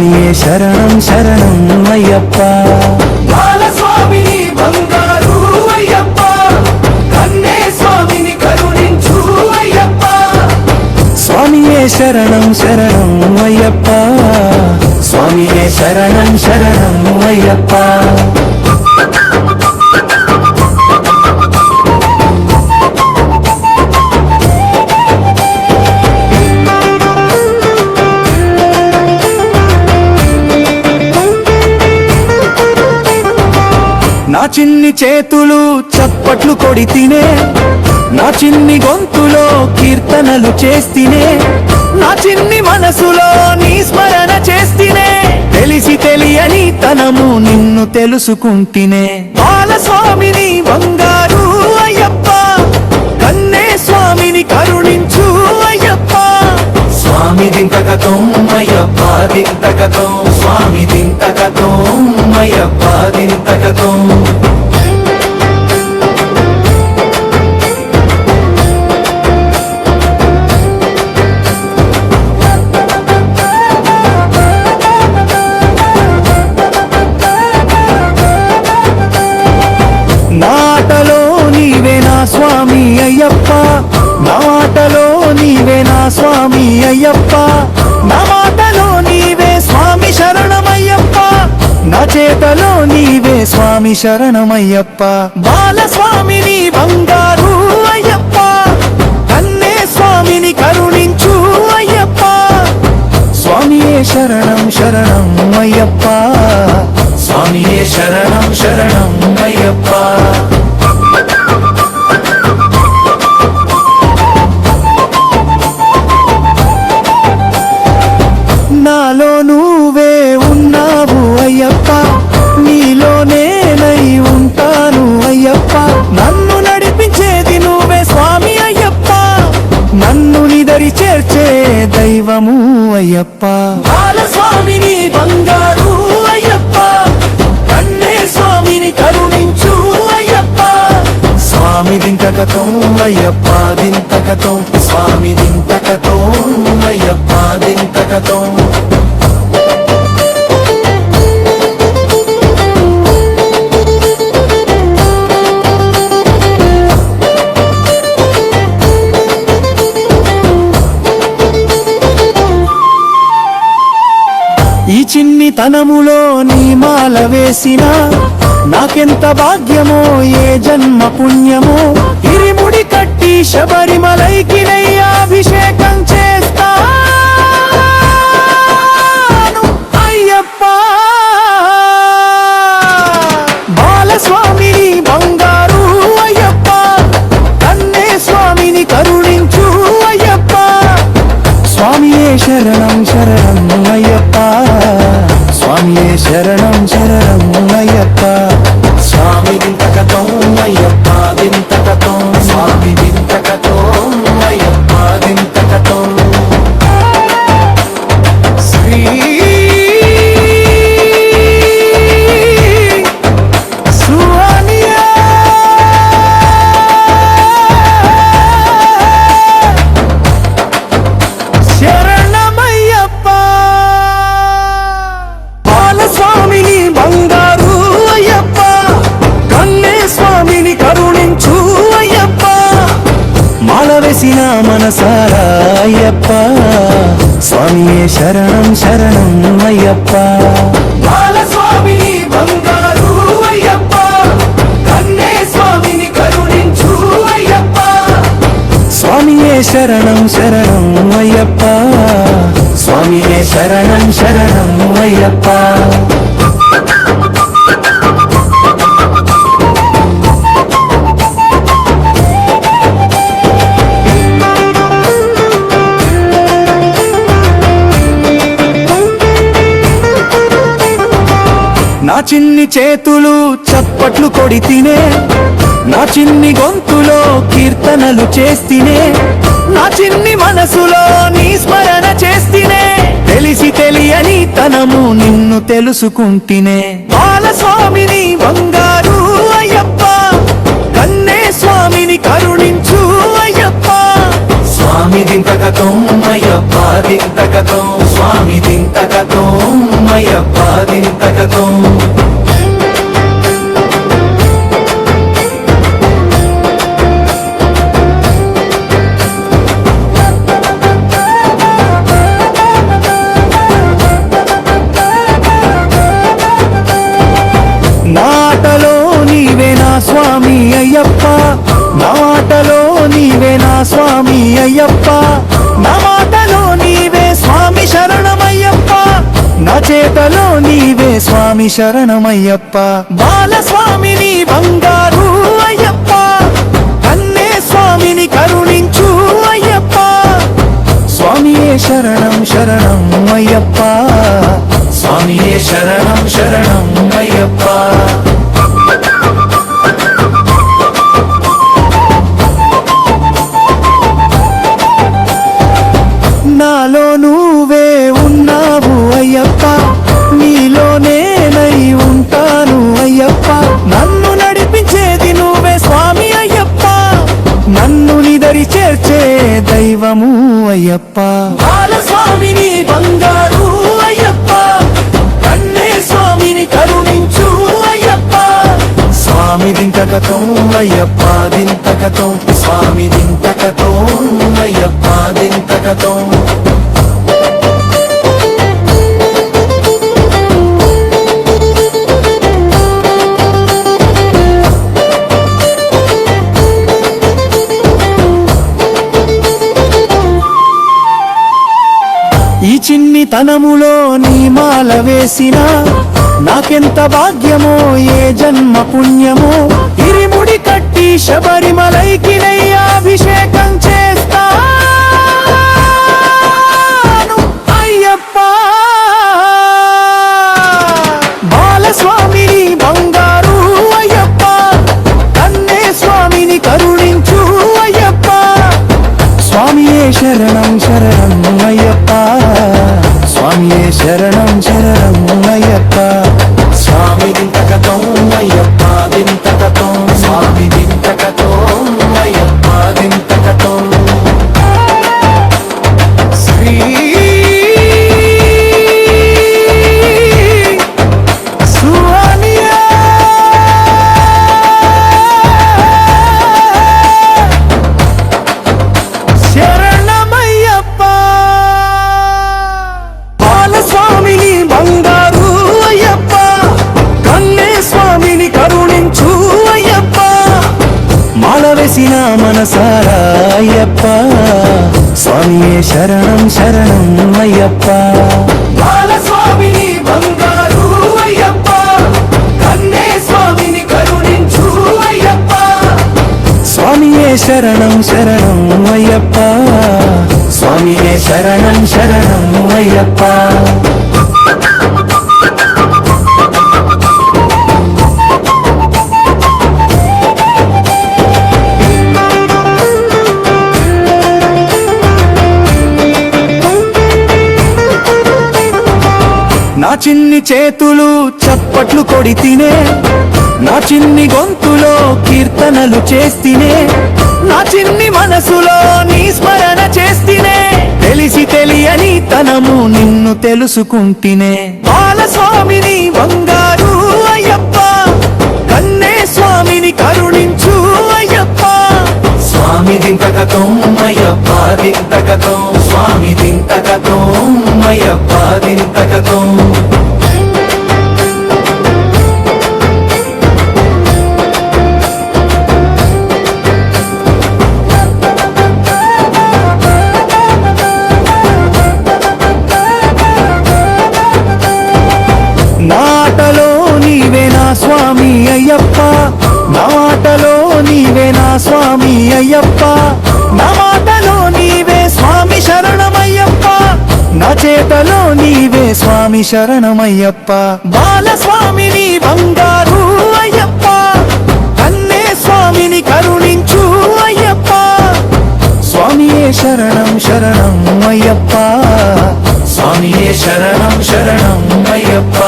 స్వామియే శరణం శరణం అయ్యప్ప బాలస్వామిని బంగారు అయ్యప్ప కన్నే స్వామిని కరుణించు అయ్యప్ప స్వామియే శరణం శరణం అయ్యప్ప స్వామియే శరణం శరణం అయ్యప్ప నా చిన్ని చేతులు చప్పట్లు కొడితినే నా చిన్ని గొంతులో కీర్తనలు చేస్తినే నా చిన్ని మనసులో నీ స్మరణ చేస్తినే తెలిసి తెలియని తనము నిన్ను తెలుసుకుంటినే బాలస్వామిని బంగారు అయ్యప్ప కన్నే స్వామిని కరుణించు అయ్యప్ప స్వామి దింతకతం అయ్యప్ప దింతకతం స్వామి దింతకతం అయ్యప్ప దింతకతం నాటలో నీవే నా స్వామి అయ్యప్ప నా మాటలో నీవే నా స్వామి అయ్యప్ప నా మాటలో నీవే స్వామి శరణమయ్యప్ప నా చేతలో నీవే స్వామి శరణమయ్యప్ప బాలస్వామిని బంగారు అయ్యప్ప కన్నే స్వామిని కరుణించు అయ్యప్ప స్వామియే శరణం శరణం అయ్యప్ప స్వామియే శరణం శరణం అయ్యప్ప నాలో నువ్వే ఉన్నావు అయ్యప్ప నీలోనే నై ఉంటాను అయ్యప్ప నన్ను నడిపించేది నువ్వే స్వామి అయ్యప్ప నన్ను నిదరి చేర్చే దైవము అయ్యప్ప బాలస్వామిని బంగారు అయ్యప్ప కన్నే స్వామిని కరుణించు అయ్యప్ప స్వామి దింతకతం అయ్యప్ప దింతకతం స్వామి దింతకతం అయ్యప్ప దింతకతం ఈ చిన్ని తనములో నీ మాల వేసిన నాకెంత భాగ్యమో ఏ జన్మ పుణ్యమో ఇరిముడి కట్టి శబరిమలైకి అభిషేకం చేస్తాను అయ్యప్ప బాలస్వామిని బంగారు అయ్యప్ప కన్నే స్వామిని కరుణించు అయ్యప్ప స్వామియే శరణం శరణం అయ్యప్ప స్వామియే శరణం శరణం అయ్యప్ప స్వామి దింతకతం అయ్యప్ప దింతకతం స్వామి దింతకతం అయ్యప్ప దింతకతం శ్రీ సువానియా శరణమయ్యప్ప బాలస్వామిని బంగారు అయ్యప్ప కన్నే స్వామిని కరుణించు అయ్యప్ప మాల వేసిన మనసారా అయ్యప్ప స్వామియే శరణం శరణం అయ్యప్ప బాలస్వామిని బంగారు అయ్యప్ప కన్నే స్వామిని కరుణించు అయ్యప్ప స్వామియే శరణం శరణం అయ్యప్ప స్వామియే శరణం శరణం అయ్యప్ప నా చిన్ని చేతులు చప్పట్లు కొడితినే నా చిన్ని గొంతులో కీర్తనలు చేస్తినే నా చిన్ని మనసులో నీ స్మరణ చేస్తినే తెలిసి తెలియని తనము నిన్ను తెలుసుకుంటినే బాలస్వామిని బంగారు అయ్యప్ప కన్నే స్వామిని కరుణించు అయ్యప్ప స్వామి దింతకతం అయ్యప్ప అయ్యప్ప దింతకతో స్వామి దింతకతో అయ్యప్ప దింతకతో నాటలో నీవే నా స్వామి అయ్యప్ప, నాటలో నీవే నా స్వామి అయ్యప్ప, నా మాటలో నీవే స్వామి శరణమయ్యప్ప, నా చేతలో నీవే స్వామి శరణమయ్యప్ప. బాలస్వామిని బంగారు అయ్యప్ప, కన్నే స్వామిని కరుణించు అయ్యప్ప, స్వామియే శరణం శరణం అయ్యప్ప, స్వామియే శరణం శరణం అయ్యప్ప. నాలో నువ్వే ఉన్నావు అయ్యప్ప, నీలోనే నై ఉంటాను అయ్యప్ప, నన్ను నడిపించేది నువ్వే స్వామి అయ్యప్ప, నన్ను నిదరి చేర్చే దైవము అయ్యప్ప. బాలస్వామిని బంగారు అయ్యప్ప, కన్నే స్వామిని కరుణించు అయ్యప్ప, స్వామి దింతకతో అయ్యప్ప దింతకతో, స్వామి దింతకతో అయ్యప్ప దింతకతో. ఈ చిన్ని తనములో నీ మాల వేసిన నాకెంత భాగ్యమో ఏ జన్మ పుణ్యమో, ఇరిముడి కట్టి శబరిమలైకి అభిషేకం చేస్తాను అయ్యప్ప. బాలస్వామిని బంగారు అయ్యప్ప, కన్నే స్వామిని కరుణించు అయ్యప్ప, స్వామియే శరణం శరణం అయ్యప్ప, స్వామియే శరణం శరణం అయ్యప్ప. స్వామి దింతకతో అయ్యప్ప దింతకతో, స్వామి దింతకతో అయ్యప్ప దింతకతో. శ్రీ సువానియా శరణమయ్యప్ప. బాలస్వామిని బంగారు అయ్యప్ప, కన్నే స్వామిని కరుణించు అయ్యప్ప, మాల వేసిన మనసారా అయ్యప్ప, స్వామియే శరణం శరణం అయ్యప్ప. బాలస్వామిని బంగారు అయ్యప్ప, కన్నే స్వామిని కరుణించు అయ్యప్ప, స్వామియే శరణం శరణం అయ్యప్ప, స్వామియే శరణం శరణం అయ్యప్ప. నా చిన్ని చేతులు చప్పట్లు కొడితినే, నా చిన్ని గొంతులో కీర్తనలు చేస్తినే, నా చిన్ని మనసులో నీ స్మరణ చేస్తినే, తెలిసి తెలియని తనము నిన్ను తెలుసుకుంటినే. బాలస్వామిని బంగారు అయ్యప్ప, కన్నే స్వామిని కరుణించు అయ్యప్ప, స్వామి దింతకతో అయ్యప్ప దింతకతో, స్వామి దింతకతో అయ్యప్ప దింతకతో. నాటలో నీవే నా స్వామి అయ్యప్ప, నాటలో నీవే నా స్వామి అయ్యప్ప, నా మాటలో నీవే స్వామి శరణమయ్యప్ప, నా చేతలో నీవే స్వామి శరణమయ్యప్ప. బాలస్వామిని బంగారు అయ్యప్ప, కన్నే స్వామిని కరుణించు అయ్యప్ప, స్వామియే శరణం శరణం అయ్యప్ప, స్వామియే శరణం శరణం అయ్యప్ప.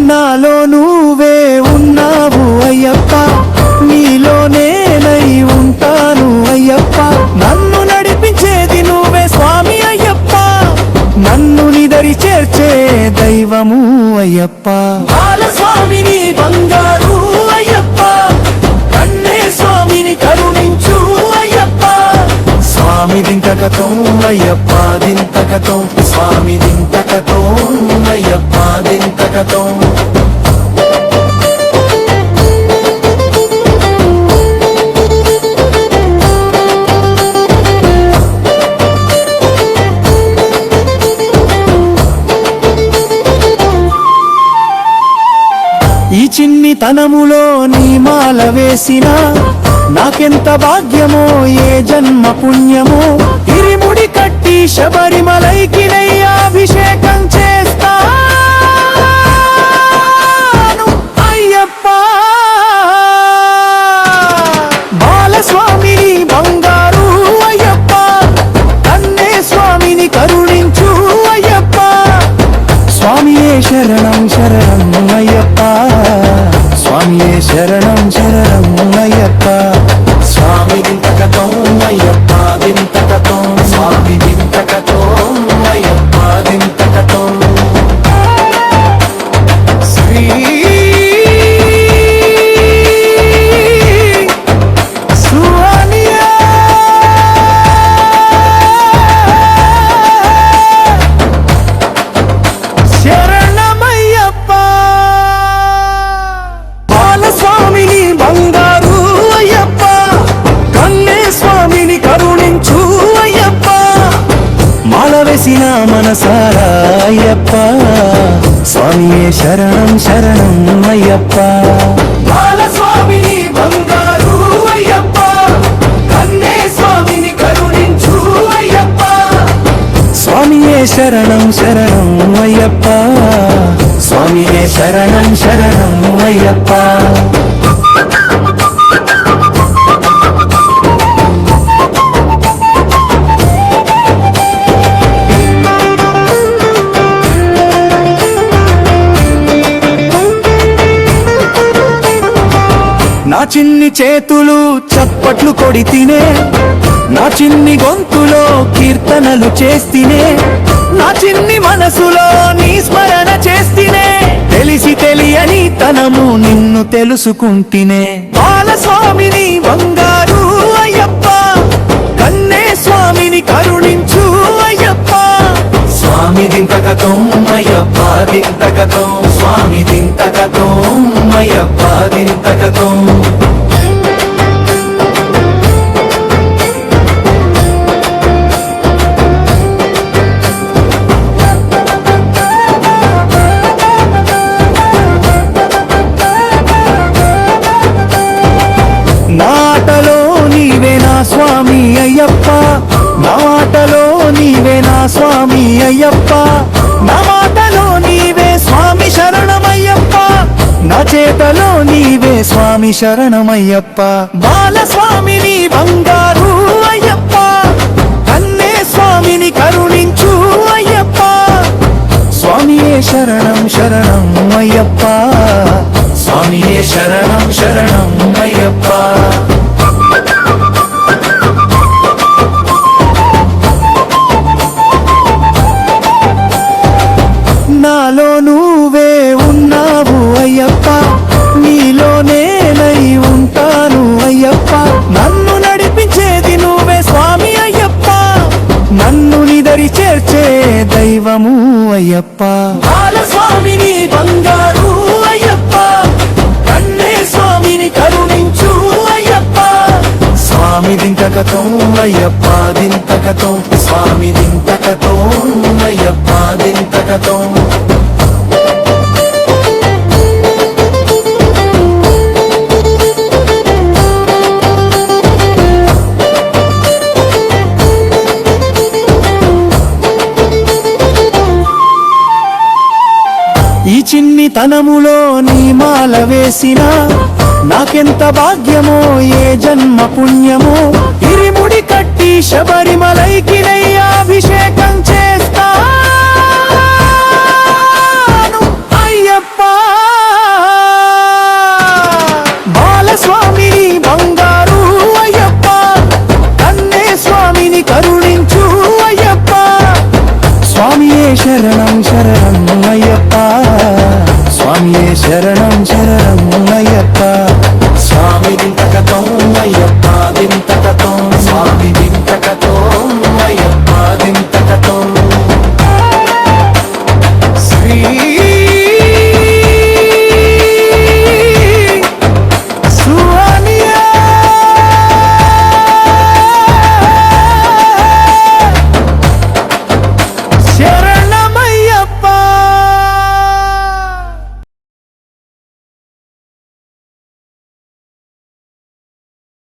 నాలో నువ్వే ఉన్నావు అయ్యప్ప బాలస్వామిని బంగారు అయ్యప్ప కన్నే స్వామిని కరుణించు అయ్యప్ప స్వామి దింతకతో అయ్యప్ప దింతకతో స్వామి దింతకతో అయ్యప్ప దింతకతో ఈ చిన్ని తనములో నీ మాల వేసిన నాకెంత భాగ్యమో ఏ జన్మ పుణ్యమో ఇరిముడి కట్టి శబరిమలైకి అభిషేకం చేస్తాను అయ్యప్ప బాలస్వామిని బంగారు అయ్యప్ప కన్నే స్వామిని కరుణించు అయ్యప్ప స్వామియే శరణం శరణం అయ్యప్ప స్వామియే శరణం శరణం అయ్యప్ప స్వామి దింతకతో అయ్యప్ప దింతకతో స్వామి దింతకతో అయ్యప్ప దింతకతో శ్రీ సువానియా శరణమయ్యప్ప బాలస్వామిని బంగారు అయ్యప్ప కన్నే స్వామిని కరుణించు అయ్యప్ప మాల వేసిన మనసారా అయ్యప్ప స్వామియే శరణం శరణం అయ్యప్ప బాలస్వామిని బంగారు అయ్యప్ప కన్నే స్వామిని కరుణించు అయ్యప్ప స్వామియే శరణం శరణం అయ్యప్ప స్వామియే శరణం శరణం అయ్యప్ప నా చిన్ని చేతులు చప్పట్లు కొడితినే నా చిన్ని గొంతులో కీర్తనలు చేస్తినే నా చిన్ని మనసులో నీ స్మరణ చేస్తినే తెలిసి తెలియని తనము నిన్ను తెలుసుకుంటినే బాలస్వామిని బంగారు అయ్యప్ప కన్నే స్వామిని కరుణించు అయ్యప్ప స్వామి దింతకతో అయ్యప్ప దింతకతో స్వామి దింతకతో అయ్యప్ప దింతకతో నాటలో నీవే నా స్వామి అయ్యప్ప నా మాటలో నీవే నా స్వామి అయ్యప్ప నా మాటలో నీవే స్వామి శరణమయ్యప్ప నా చేతలో నీవే స్వామి శరణమయ్యప్ప బాలస్వామిని బంగారు అయ్యప్ప కన్నే స్వామిని కరుణించు అయ్యప్ప స్వామియే శరణం శరణం అయ్యప్ప స్వామియే శరణం శరణం అయ్యప్ప నాలో నువ్వే ఉన్నావు అయ్యప్ప నీలోనే నై ఉంటాను అయ్యప్ప నన్ను నడిపించేది నువ్వే స్వామి అయ్యప్ప నన్ను నిదరి చేర్చే దైవము అయ్యప్ప బాలస్వామిని బంగారు అయ్యప్ప కన్నే స్వామిని కరుణించు అయ్యప్ప స్వామి దింతకతో అయ్యప్ప దింతకతో స్వామి దింతకతో అయ్యప్ప దింతకతో ఈ చిన్ని తనములో నీ మాల వేసిన నాకెంత భాగ్యమో ఏ జన్మ పుణ్యమో ఇరిముడి కట్టి శబరిమలైకి